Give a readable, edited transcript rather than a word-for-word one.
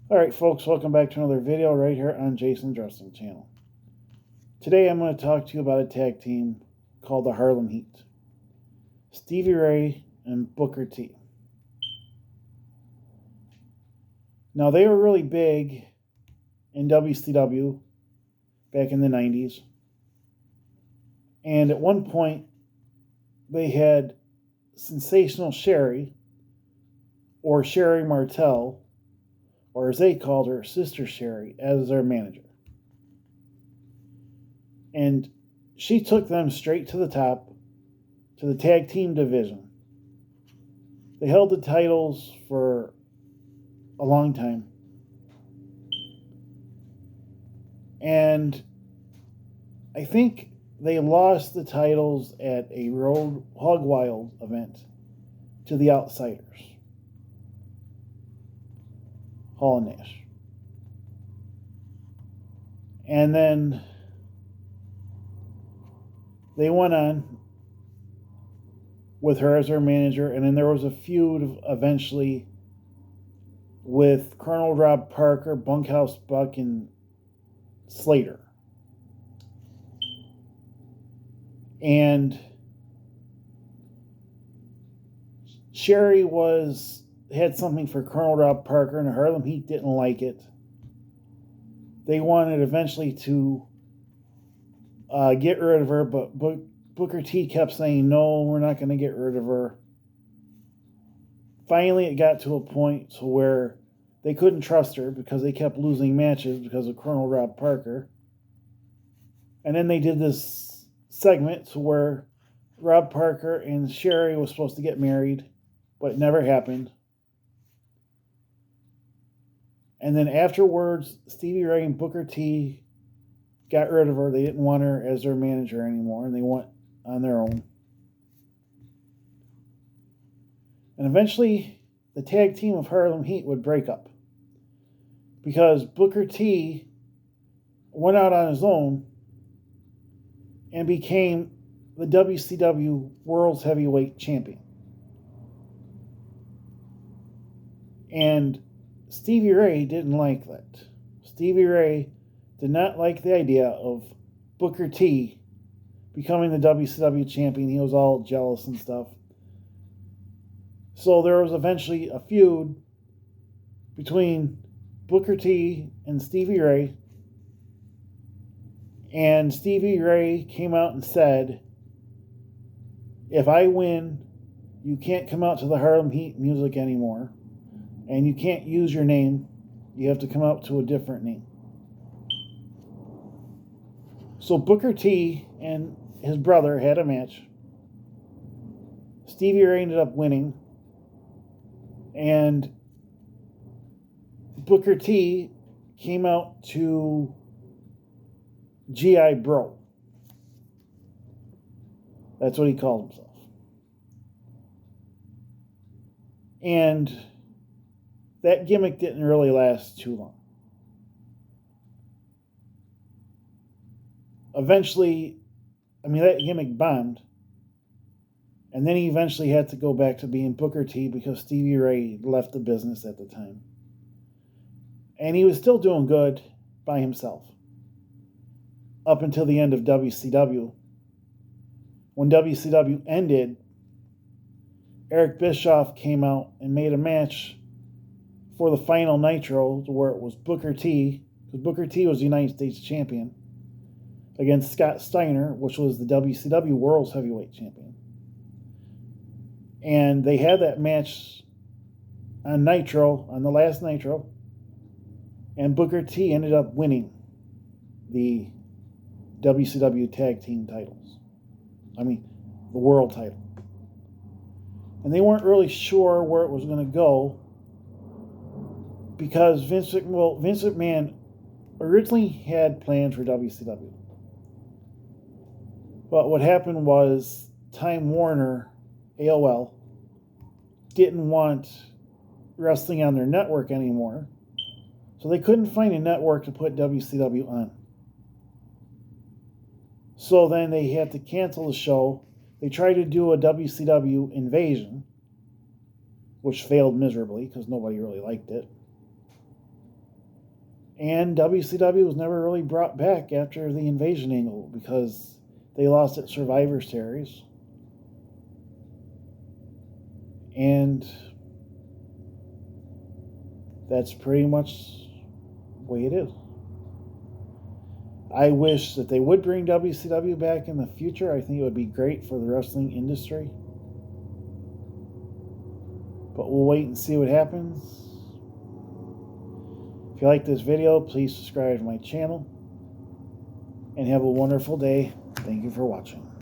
Alright folks, welcome back to another video right here on Jason's Wrestling Channel. Today I'm going to talk to you about a tag team called the Harlem Heat. Stevie Ray and Booker T. Now they were really big in WCW back in the 90s. And at one point they had Sensational Sherry, or Sherry Martel, or as they called her, Sister Sherry, as their manager. And she took them straight to the top, to the tag team division. They held the titles for a long time. And I think they lost the titles at a Road Hog Wild event to the Outsiders, Hall and Nash. And then they went on with her as their manager, and then there was a feud eventually with Colonel Rob Parker, Bunkhouse Buck, and Slater. And Sherry had something for Colonel Rob Parker, and the Harlem Heat didn't like it. They wanted eventually to get rid of her, but Booker T kept saying, no, we're not going to get rid of her. Finally, it got to a point to where they couldn't trust her because they kept losing matches because of Colonel Rob Parker. And then they did this segment to where Rob Parker and Sherry was supposed to get married, but it never happened. And then afterwards, Stevie Ray and Booker T got rid of her. They didn't want her as their manager anymore, and they went on their own. And eventually, the tag team of Harlem Heat would break up because Booker T went out on his own and became the WCW World's Heavyweight Champion. And Stevie Ray didn't like that. Stevie Ray did not like the idea of Booker T becoming the WCW champion. He was all jealous and stuff. So there was eventually a feud between Booker T and Stevie Ray. And Stevie Ray came out and said, if I win, you can't come out to the Harlem Heat music anymore. And you can't use your name. You have to come out to a different name. So Booker T and his brother had a match. Stevie Ray ended up winning. And Booker T came out to G.I. Bro. That's what he called himself. And that gimmick didn't really last too long. Eventually, that gimmick bombed. And then he eventually had to go back to being Booker T because Stevie Ray left the business at the time. And he was still doing good by himself up until the end of WCW. When WCW ended, Eric Bischoff came out and made a match for the final Nitro where it was Booker T, because Booker T was the United States champion, against Scott Steiner, which was the WCW World's Heavyweight Champion. And they had that match on Nitro, on the last Nitro, and Booker T ended up winning the WCW Tag Team titles. The World title. And they weren't really sure where it was going to go because Vince McMahon originally had plans for WCW. But what happened was Time Warner, AOL, didn't want wrestling on their network anymore. So they couldn't find a network to put WCW on. So then they had to cancel the show. They tried to do a WCW Invasion, which failed miserably because nobody really liked it. And WCW was never really brought back after the Invasion angle because they lost at Survivor Series. And that's pretty much the way it is. I wish that they would bring WCW back in the future. I think it would be great for the wrestling industry. But we'll wait and see what happens. If you like this video, please subscribe to my channel. And have a wonderful day. Thank you for watching.